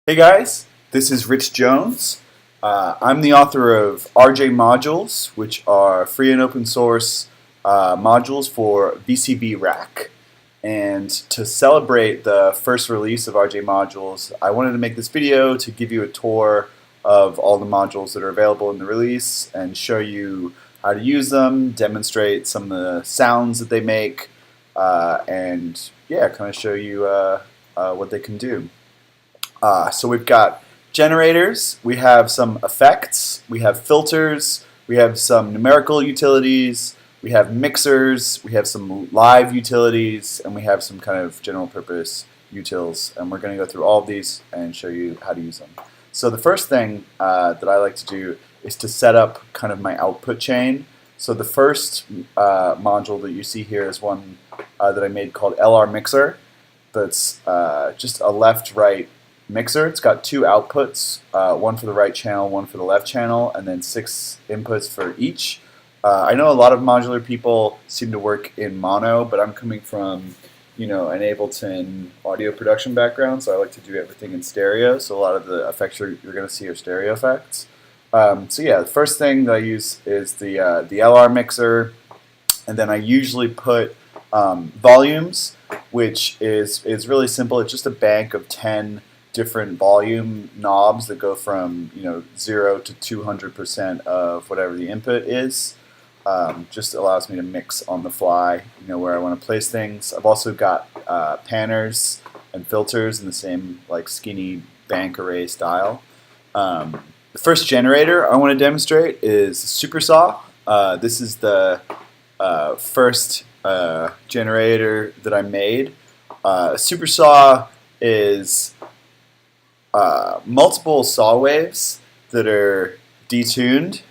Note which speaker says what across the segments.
Speaker 1: Hey guys, this is Rich Jones. I'm the author of RJModules, which are free and open source modules for VCV Rack. And to celebrate the first release of RJModules, I wanted to make this video to give you a tour of all the modules that are available in the release and show you how to use them, demonstrate some of the sounds that they make, and yeah, kind of show you what they can do. So we've got generators, we have some effects, we have filters, we have some numerical utilities, we have mixers, we have some live utilities, and we have some kind of general purpose utils. And we're going to go through all of these and show you how to use them. So the first thing that I like to do is to set up kind of my output chain. So the first module that you see here is one that I made called LR Mixer. That's just a left-right mixer. It's got two outputs, one for the right channel, one for the left channel, and then 6 inputs for each. I know a lot of modular people seem to work in mono, but I'm coming from, an Ableton audio production background, so I like to do everything in stereo. So a lot of the effects you're going to see are stereo effects. So yeah, the first thing that I use is the LR mixer, and then I usually put volumes, which is really simple. It's just a bank of 10 different volume knobs that go from 0 to 200% of whatever the input is. Just allows me to mix on the fly, where I want to place things. I've also got panners and filters in the same skinny bank array style. The first generator I want to demonstrate is Supersaw. This is the first generator that I made. Supersaw is multiple saw waves that are detuned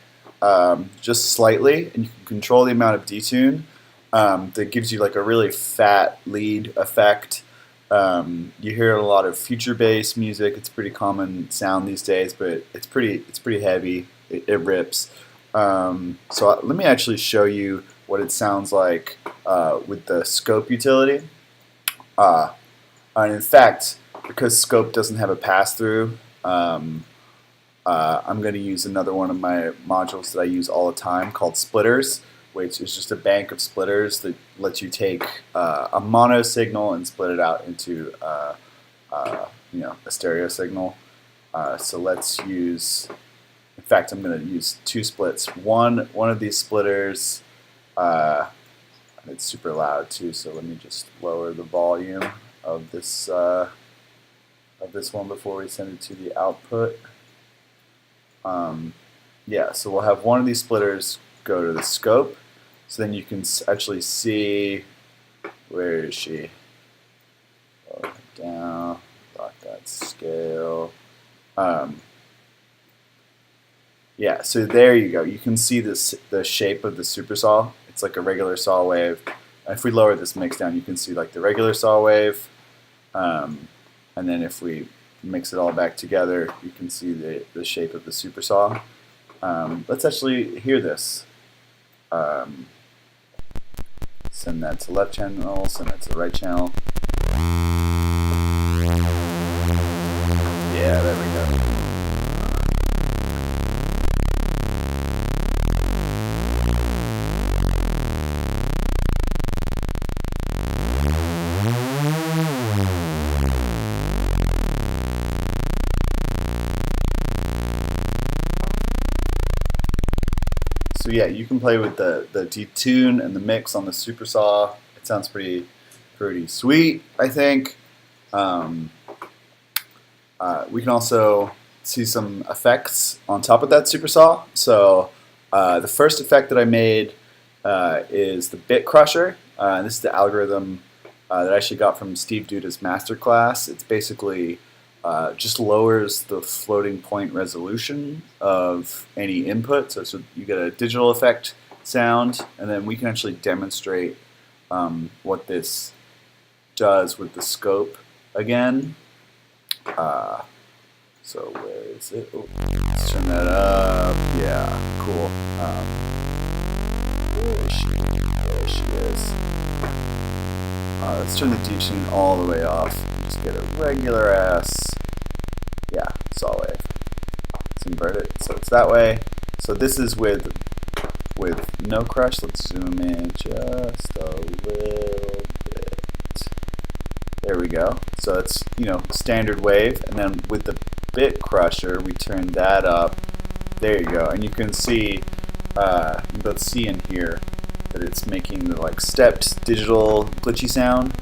Speaker 1: just slightly, and you can control the amount of detune. That gives you a really fat lead effect. You hear a lot of future bass music. It's a pretty common sound these days, but it's pretty heavy. It rips. So let me actually show you what it sounds like with the scope utility. And in fact, because scope doesn't have a pass-through, I'm going to use another one of my modules that I use all the time called splitters, which is just a bank of splitters that lets you take a mono signal and split it out into a stereo signal. So let's use, in fact, I'm going to use 2 splits. One of these splitters, it's super loud too, so let me just lower the volume of this one before we send it to the output. Yeah, so we'll have one of these splitters go to the scope, so then you can actually see, where is she? Lower it down, lock that scale. Yeah, so there you go. You can see the shape of the supersaw. It's like a regular saw wave. If we lower this mix down, you can see the regular saw wave. And then if we mix it all back together, you can see the shape of the supersaw. Let's actually hear this. Send that to left channel, send that to the right channel. Yeah, there we go. So yeah, you can play with the detune and the mix on the supersaw. It sounds pretty sweet, I think. We can also see some effects on top of that supersaw. So the first effect that I made is the bit crusher. This is the algorithm that I actually got from Steve Duda's masterclass. It's basically just lowers the floating point resolution of any input, so you get a digital effect sound, and then we can actually demonstrate what this does with the scope again. So where is it? Oh, let's turn that up. Yeah, cool. Where is she? There she is. Let's turn the detune all the way off. Just get a regular ass saw wave. Let's invert it so it's that way. So this is with no crush. Let's zoom in just a little bit. There we go. So it's, you know, standard wave, and then with the bit crusher we turn that up. There you go, and you can see you both see in here that it's making the like stepped digital glitchy sound,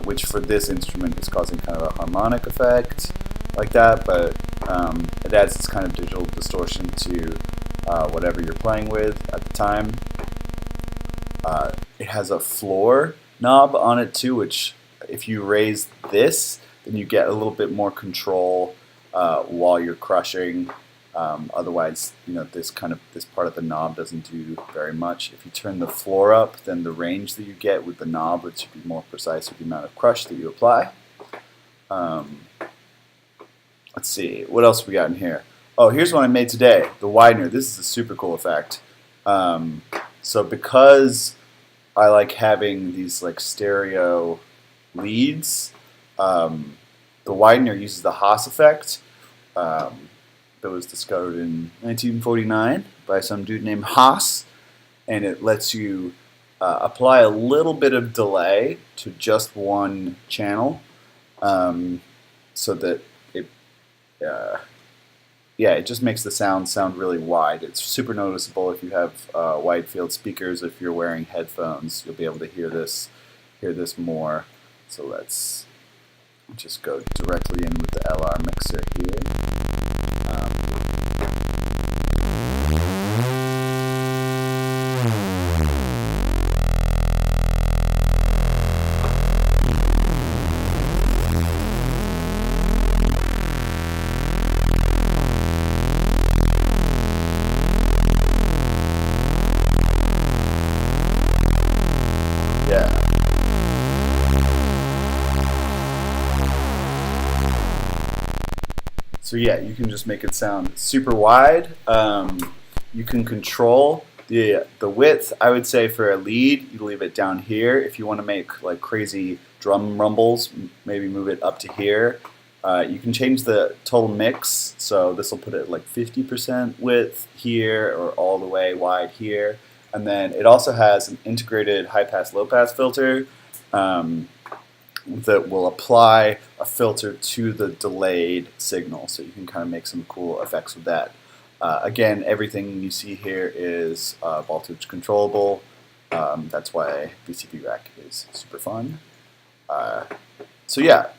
Speaker 1: which for this instrument is causing kind of a harmonic effect like that, but it adds this kind of digital distortion to whatever you're playing with at the time. It has a floor knob on it too, which if you raise this, then you get a little bit more control while you're crushing. Otherwise, you know, this part of the knob doesn't do very much. If you turn the floor up, then the range that you get with the knob would be more precise with the amount of crush that you apply. Let's see, what else we got in here? Oh, here's one I made today, the widener. This is a super cool effect. So because I like having these like stereo leads, the widener uses the Haas effect. That was discovered in 1949 by some dude named Haas, and it lets you apply a little bit of delay to just one channel, so that it, it just makes the sound really wide. It's super noticeable if you have wide field speakers. If you're wearing headphones, you'll be able to hear this more. So let's just go directly in with the LR mixer here. Yeah. So yeah, you can just make it sound super wide. You can control the width. I would say for a lead, you leave it down here. If you want to make like crazy drum rumbles, maybe move it up to here. You can change the total mix. So this will put it like 50% width here, or all the way wide here. And then it also has an integrated high-pass, low-pass filter that will apply a filter to the delayed signal, so you can kind of make some cool effects with that. Again, everything you see here is voltage controllable. That's why VCV Rack is super fun. So yeah,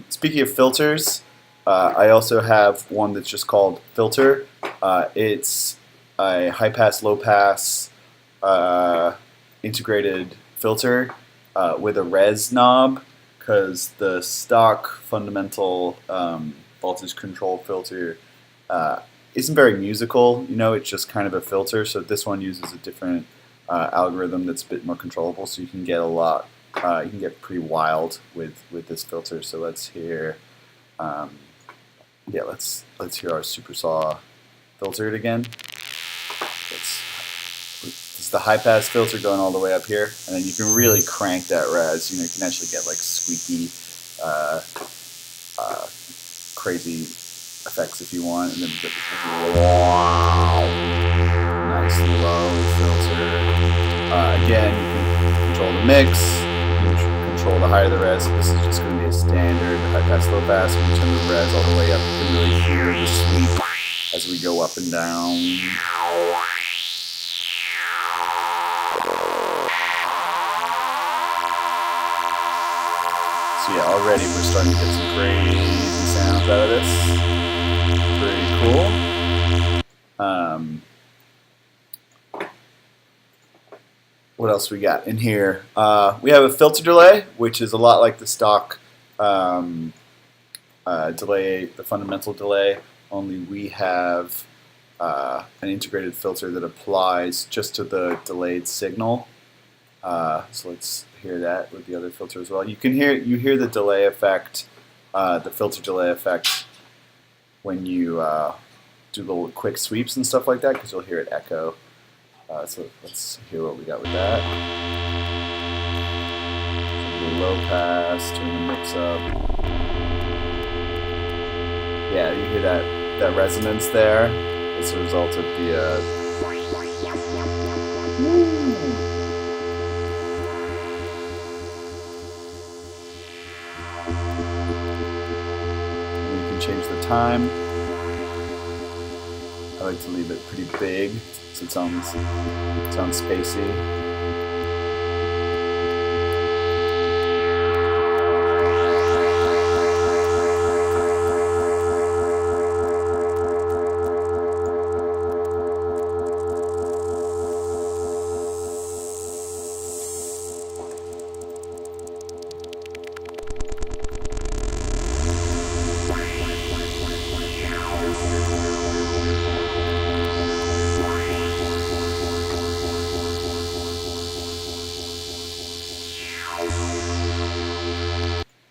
Speaker 1: speaking of filters, I also have one that's just called Filter. It's a high-pass, low-pass integrated filter with a res knob, because the stock fundamental voltage control filter isn't very musical. You know, it's just kind of a filter. So this one uses a different algorithm that's a bit more controllable. So you can get a lot. You can get pretty wild with this filter. So let's hear. Yeah, let's hear our super saw filtered again. This is the high pass filter going all the way up here, and then you can really crank that res. You know, you can actually get like squeaky, crazy effects if you want, and then you get this nice low filter. Again, you can control the mix, you can control the higher the res. This is just going to be a standard high pass, low pass. When you turn the res all the way up, you can really hear the sweep as we go up and down. So yeah, already we're starting to get some crazy sounds out of this. Pretty cool. What else we got in here? We have a filter delay, which is a lot like the stock delay, the fundamental delay, only we have an integrated filter that applies just to the delayed signal. So let's hear that with the other filter as well. You hear the delay effect, the filter delay effect, when you do little quick sweeps and stuff like that, because you'll hear it echo. So let's hear what we got with that. So low pass, turn the mix up. Yeah, you hear that resonance there as a result of the and you can change the time. I like to leave it pretty big so it sounds spacey.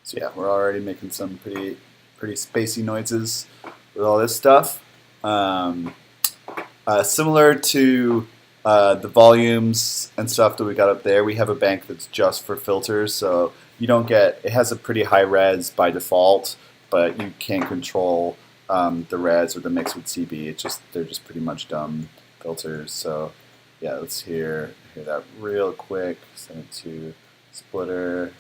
Speaker 1: So yeah, we're already making some pretty spacey noises with all this stuff. Similar to the volumes and stuff that we got up there, we have a bank that's just for filters, so you don't get, it has a pretty high res by default, but you can't control the res or the mix with CB. They're just pretty much dumb filters. So yeah, let's hear that real quick. Send it to splitter.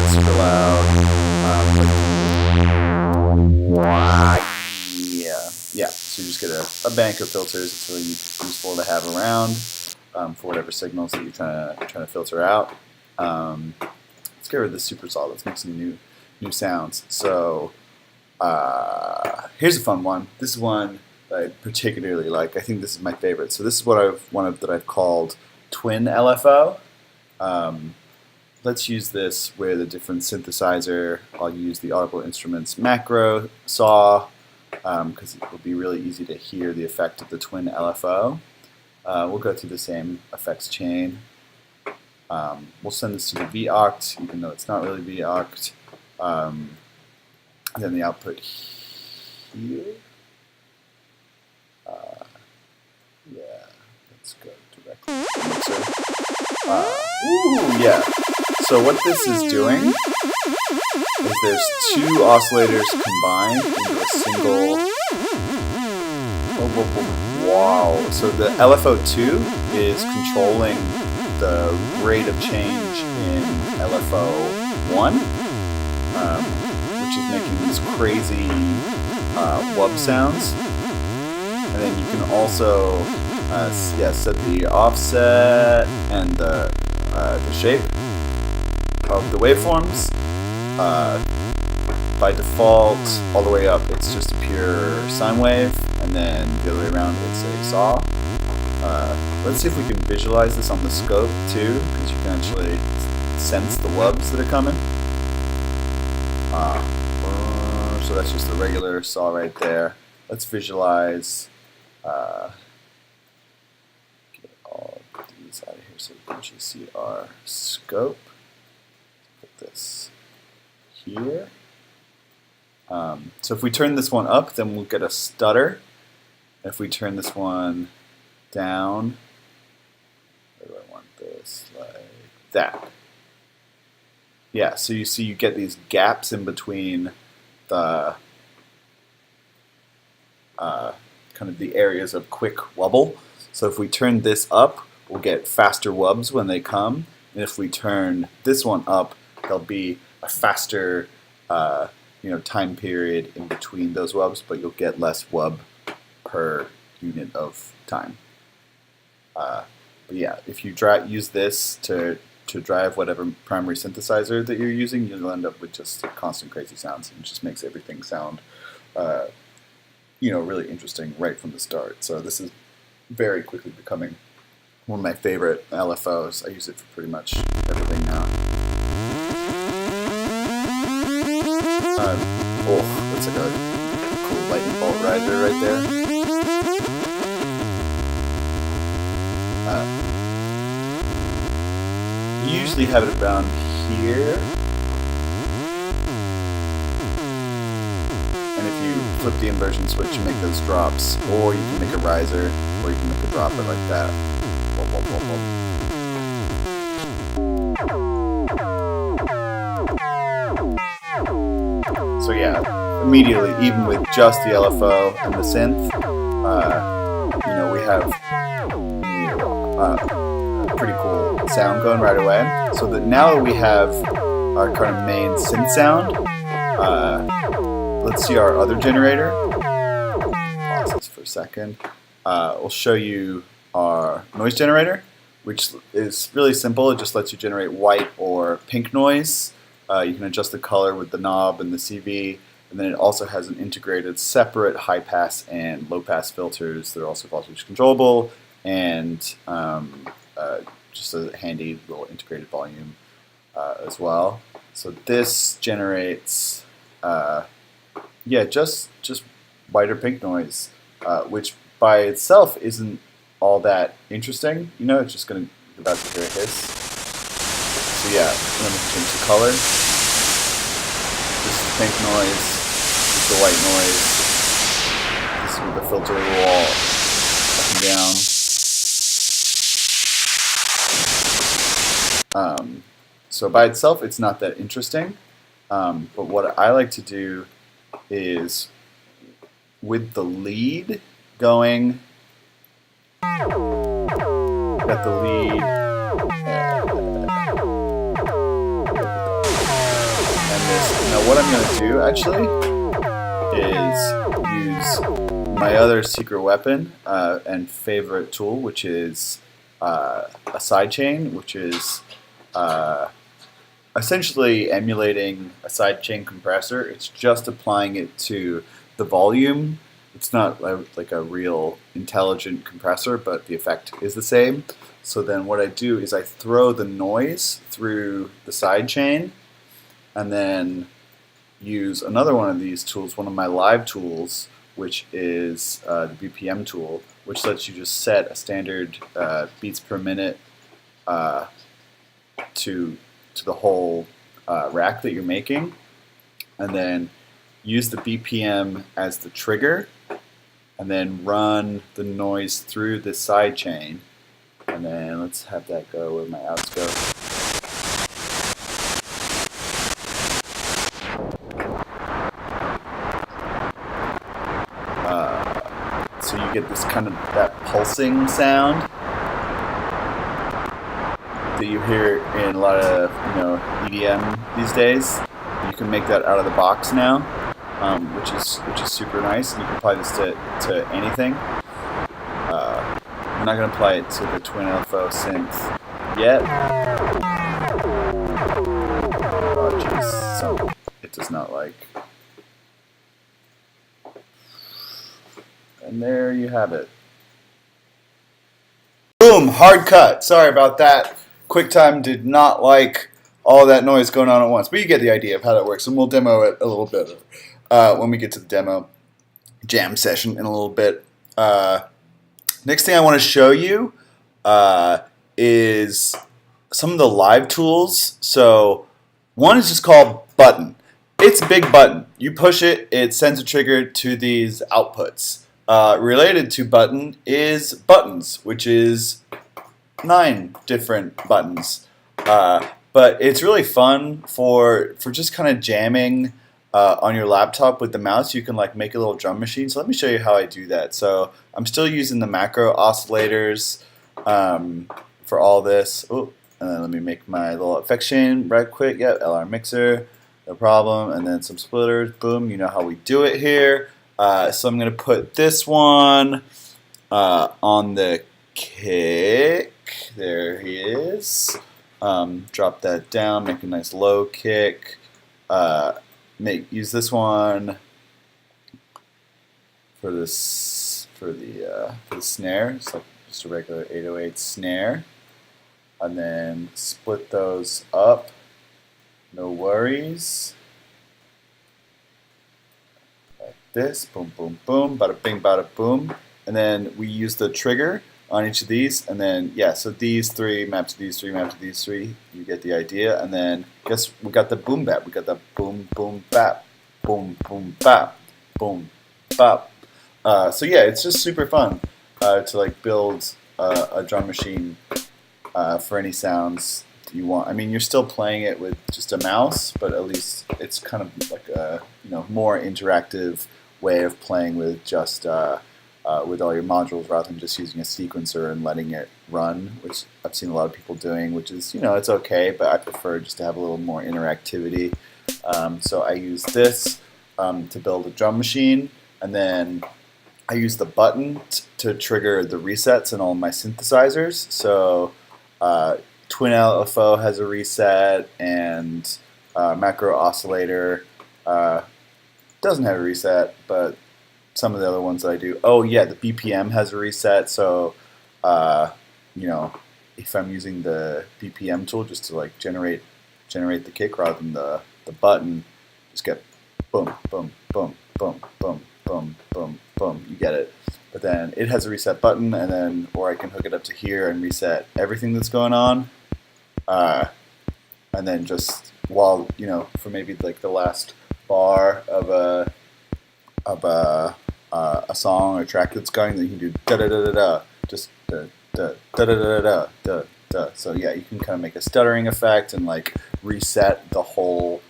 Speaker 1: Super loud. Yeah. So you just get a bank of filters. It's really useful to have around for whatever signals that you're trying to filter out. Let's get rid of the super saw. Let's make some new sounds. So here's a fun one. This is one that I particularly like. I think this is my favorite. So this is what I've called twin LFO. Let's use this with a different synthesizer. I'll use the Audible Instruments macro saw because it will be really easy to hear the effect of the twin LFO. We'll go through the same effects chain. We'll send this to the V-oct, even though it's not really V-oct. And then the output here. Yeah, let's go directly to the mixer. Yeah. So what this is doing is there's two oscillators combined into a single. Wow. So the LFO2 is controlling the rate of change in LFO1, which is making these crazy wub sounds. And then you can also set the offset and the shape of the waveforms. By default, all the way up, it's just a pure sine wave, and then the other way around, it's a saw. Let's see if we can visualize this on the scope too, because you can actually sense the wubs that are coming. So that's just a regular saw right there. Let's visualize. Get all of these out of here so we can actually see our scope. Put this here. So if we turn this one up, then we'll get a stutter. If we turn this one down, where do I want this? Like that. Yeah, so you see you get these gaps in between the kind of the areas of quick wubble. So if we turn this up, we'll get faster wubs when they come. And if we turn this one up, there'll be a faster time period in between those wubs, but you'll get less wub per unit of time. But yeah, if you use this to drive whatever primary synthesizer that you're using, you'll end up with just constant crazy sounds, and it just makes everything sound really interesting right from the start. So this is very quickly becoming one of my favorite LFOs. I use it for pretty much everything now. Looks like a cool lightning bolt riser right there. You usually have it around here. And if you flip the inversion switch and make those drops, or you can make a riser, or you can make a dropper like that. Whoop, whoop, whoop, whoop. So yeah, immediately, even with just the LFO and the synth, you know, we have a pretty cool sound going right away. So that now that we have our kind of main synth sound, let's see our other generator. Pause this for a second. We'll show you our noise generator, which is really simple. It just lets you generate white or pink noise. You can adjust the color with the knob and the CV, and then it also has an integrated separate high pass and low pass filters. They're also voltage controllable, and just a handy little integrated volume as well. So this generates, yeah, just white or pink noise, which by itself isn't all that interesting. You know, it's just going to about to hear a hiss. So yeah, I'm going to change the color. This is the pink noise. This is the white noise. This is with the filter wall up and down. So by itself, it's not that interesting. But what I like to do is with the lead going, got the lead, and this. Now what I'm going to do actually is use my other secret weapon and favorite tool, which is a sidechain, which is essentially emulating a sidechain compressor. It's just applying it to the volume. It's not like a real intelligent compressor, but the effect is the same. So then what I do is I throw the noise through the sidechain and then use another one of these tools, one of my live tools, which is the BPM tool, which lets you just set a standard beats per minute to the whole rack that you're making, and then use the BPM as the trigger, and then run the noise through the sidechain, and then let's have that go where my outs go. So you get this kind of that pulsing sound that you hear in a lot of EDM these days. You can make that out of the box now, which is super nice. And you can apply this to anything. I'm not going to apply it to the Twin LFO synth yet. Oh jeez, so it does not like. And there you have it. Boom, hard cut. Sorry about that. QuickTime did not like all that noise going on at once, but you get the idea of how that works, and we'll demo it a little bit when we get to the demo jam session in a little bit. Next thing I want to show you is some of the live tools. So one is just called Button. It's a big button. You push it, it sends a trigger to these outputs. Related to Button is Buttons, which is 9 different buttons. But it's really fun for just kind of jamming on your laptop with the mouse. You can like make a little drum machine. So let me show you how I do that. So I'm still using the macro oscillators for all this. Oh, and then let me make my little effects chain right quick. Yep, LR mixer, no problem. And then some splitters. Boom, you know how we do it here. So I'm going to put this one on the kick. There he is. Drop that down, make a nice low kick. Use this one for the snare. It's like just a regular 808 snare, and then split those up. No worries. Like this, boom, boom, boom, bada bing, bada boom, and then we use the trigger on each of these, and then yeah, so these 3 map to these 3, map to these 3. You get the idea. And then guess we got the boom bap. We got the boom boom bap, boom boom bap, boom bap. So yeah, it's just super fun to like build a drum machine for any sounds you want. I mean, you're still playing it with just a mouse, but at least it's kind of like more interactive way of playing with just with all your modules rather than just using a sequencer and letting it run, which I've seen a lot of people doing, which is, it's okay, but I prefer just to have a little more interactivity. So I use this to build a drum machine, and then I use the button to trigger the resets in all my synthesizers. So Twin LFO has a reset, and Macro Oscillator doesn't have a reset, but some of the other ones that I do. Oh yeah, the BPM has a reset. So if I'm using the BPM tool just to like generate the kick rather than the button, just get boom, boom, boom, boom, boom, boom, boom, boom. You get it. But then it has a reset button, and then or I can hook it up to here and reset everything that's going on. And then just while for maybe like the last bar of a song or track that's going, then you can do da da da da da, just da da da da da da da da. So yeah, you can kind of make a stuttering effect and like reset the whole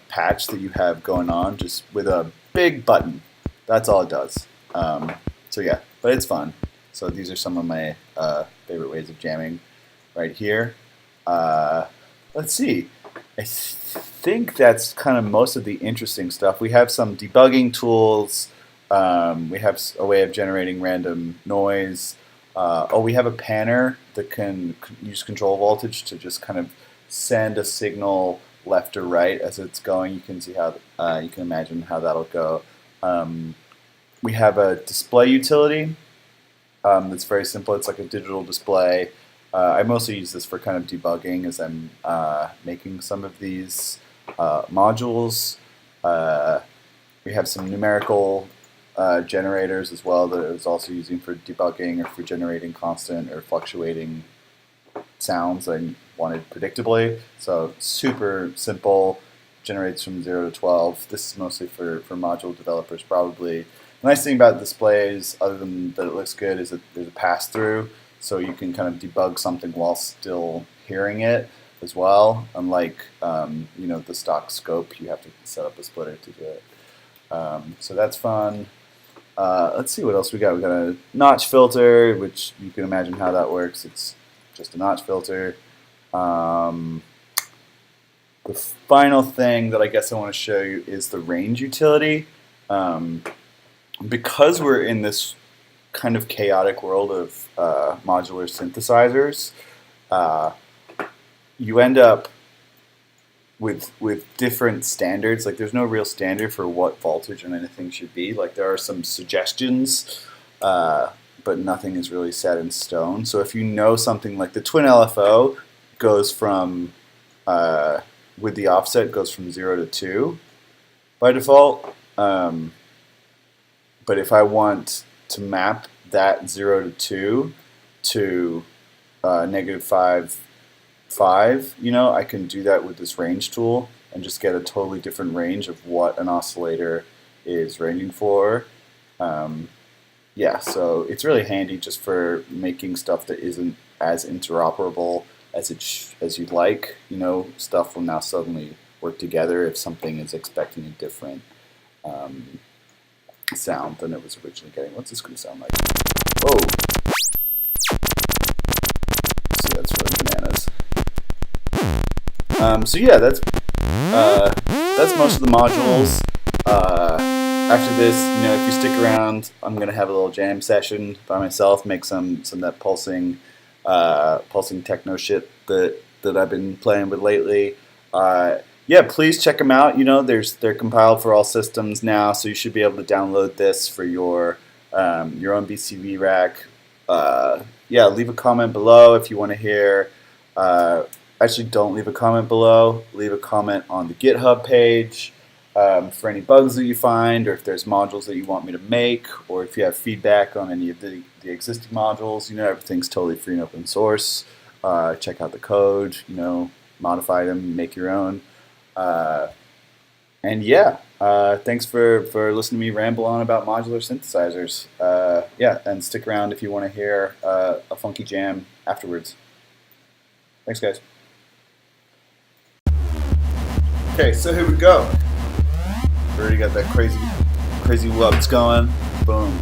Speaker 1: patch that you have going on just with a big button. That's all it does. So yeah, but it's fun. So these are some of my favorite ways of jamming right here. Let's see. I think that's kind of most of the interesting stuff. We have some debugging tools. We have a way of generating random noise. We have a panner that can use control voltage to just kind of send a signal left or right as it's going. You can see how you can imagine how that'll go. We have a display utility that's very simple. It's like a digital display. I mostly use this for kind of debugging as I'm making some of these modules. We have some numerical generators as well that I was also using for debugging or for generating constant or fluctuating sounds I wanted predictably. So super simple, generates from 0 to 12. This is mostly for module developers probably. The nice thing about displays, other than that it looks good, is that there's a pass-through, so you can kind of debug something while still hearing it as well. Unlike the stock scope, you have to set up a splitter to do it. So that's fun. Let's see what else we got. We got a notch filter, which you can imagine how that works. It's just a notch filter. The final thing that I guess I want to show you is the range utility. Because we're in this kind of chaotic world of modular synthesizers, you end up with different standards. Like there's no real standard for what voltage on anything should be. Like there are some suggestions, but nothing is really set in stone. So if you know something like the Twin LFO goes from, with the offset, goes from 0 to 2 by default. But if I want to map that 0 to 2 to -5, 5, I can do that with this range tool and just get a totally different range of what an oscillator is ranging for. Yeah, so it's really handy just for making stuff that isn't as interoperable as you'd like. Stuff will now suddenly work together if something is expecting a different sound than it was originally getting. What's this going to sound like? Whoa! See, that's really bananas. So yeah, that's most of the modules. After this, if you stick around, I'm going to have a little jam session by myself, make some of that pulsing techno shit that I've been playing with lately. Yeah, please check them out. They're compiled for all systems now, so you should be able to download this for your own VCV Rack. Yeah, leave a comment below if you want to hear. Actually, don't leave a comment below. Leave a comment on the GitHub page for any bugs that you find, or if there's modules that you want me to make, or if you have feedback on any of the existing modules. Everything's totally free and open source. Check out the code. Modify them, make your own. And yeah, thanks for listening to me ramble on about modular synthesizers. Yeah, and stick around if you want to hear a funky jam afterwards. Thanks, guys. Okay, so here we go. Already got that crazy wubs going. Boom.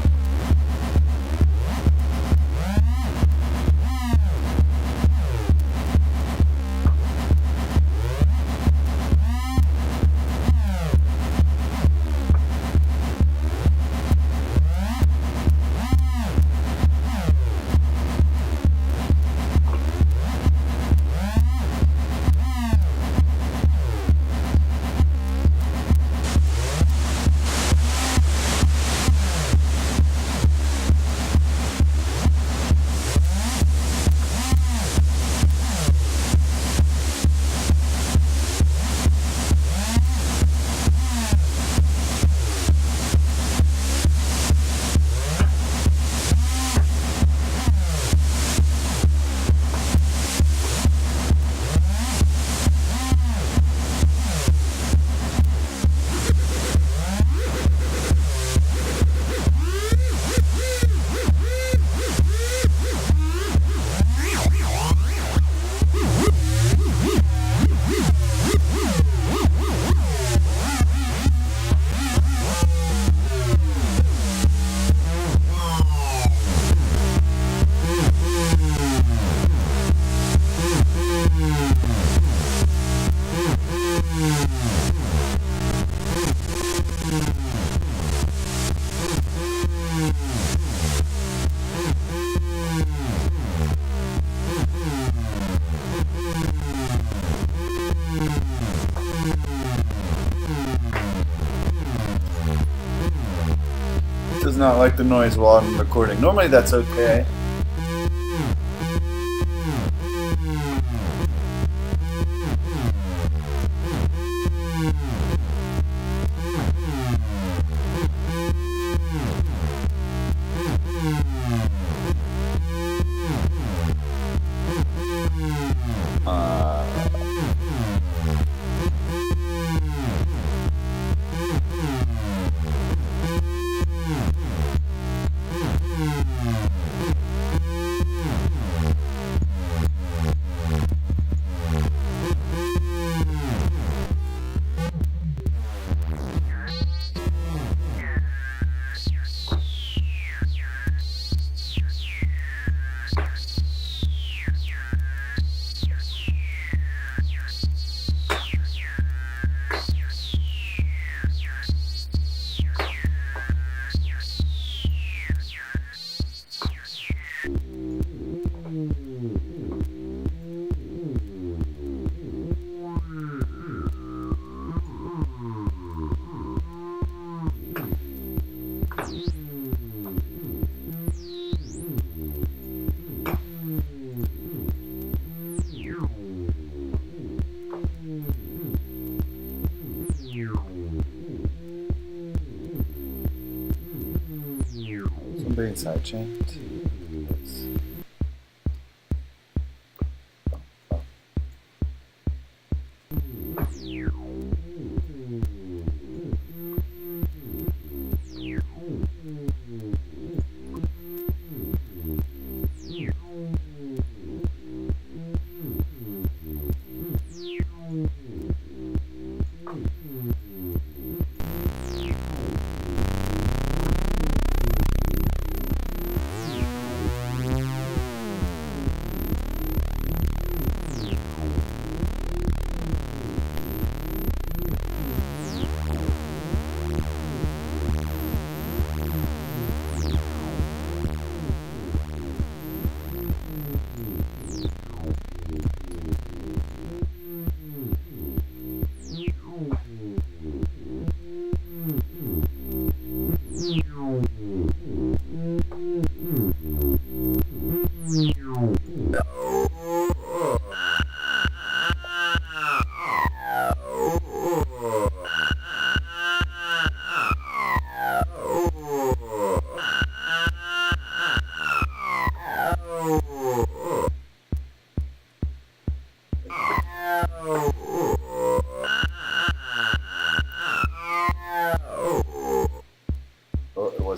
Speaker 1: Does not like the noise while I'm recording. Normally that's okay. Somebody sidechain.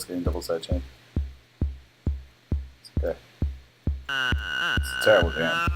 Speaker 1: Getting double sidechain. It's okay. It's a terrible jam.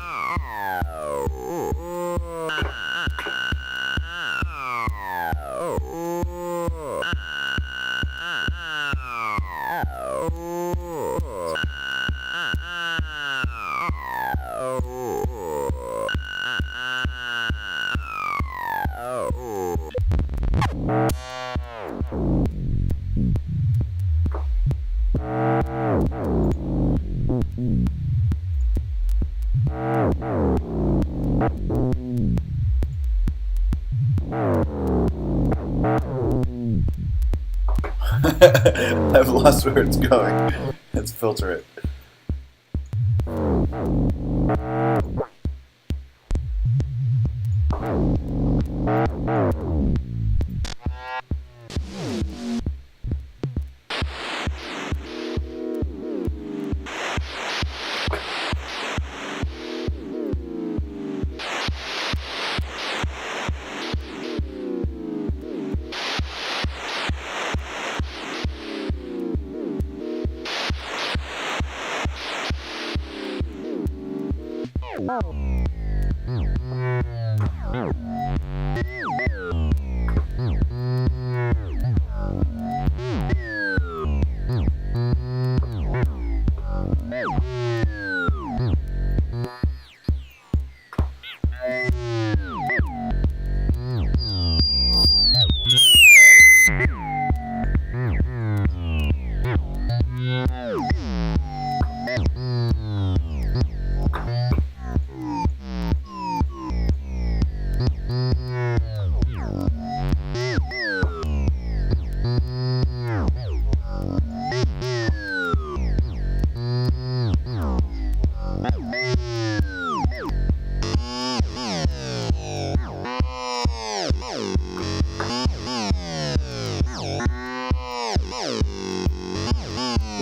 Speaker 1: I've lost where it's going. Let's filter it.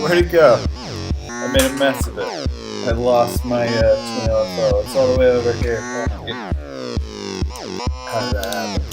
Speaker 1: Where'd it go? I made a mess of it. I lost my twin LFO. It's all the way over here. How did that happen?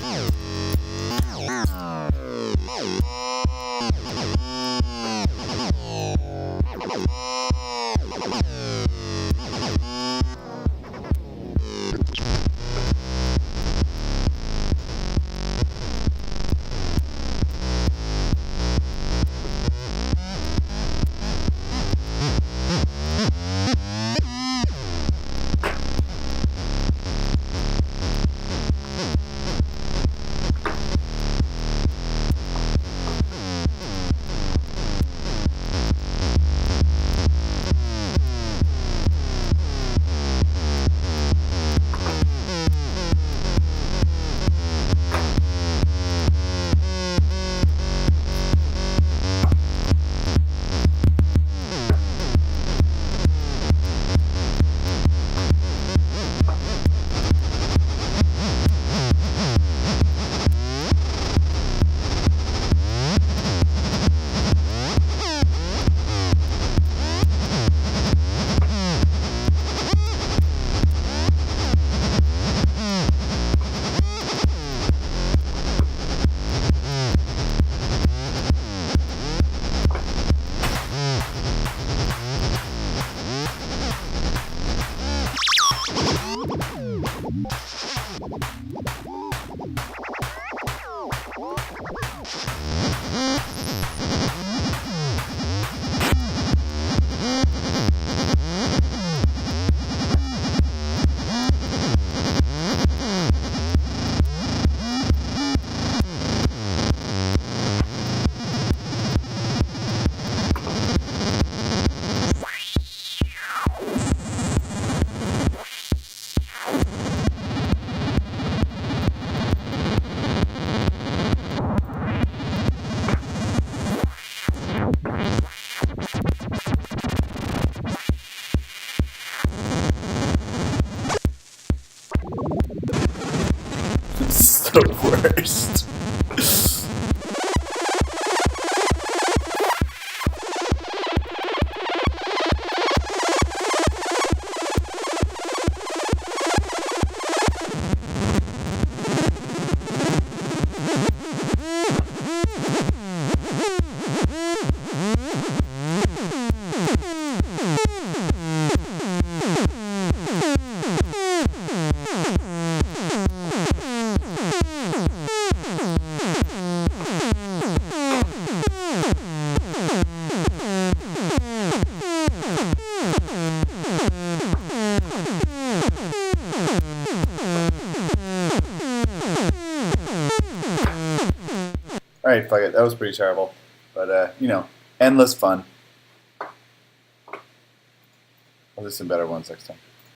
Speaker 1: It's the worst. Alright, fuck it. That was pretty terrible. But, you know, endless fun. I'll do some better ones next time.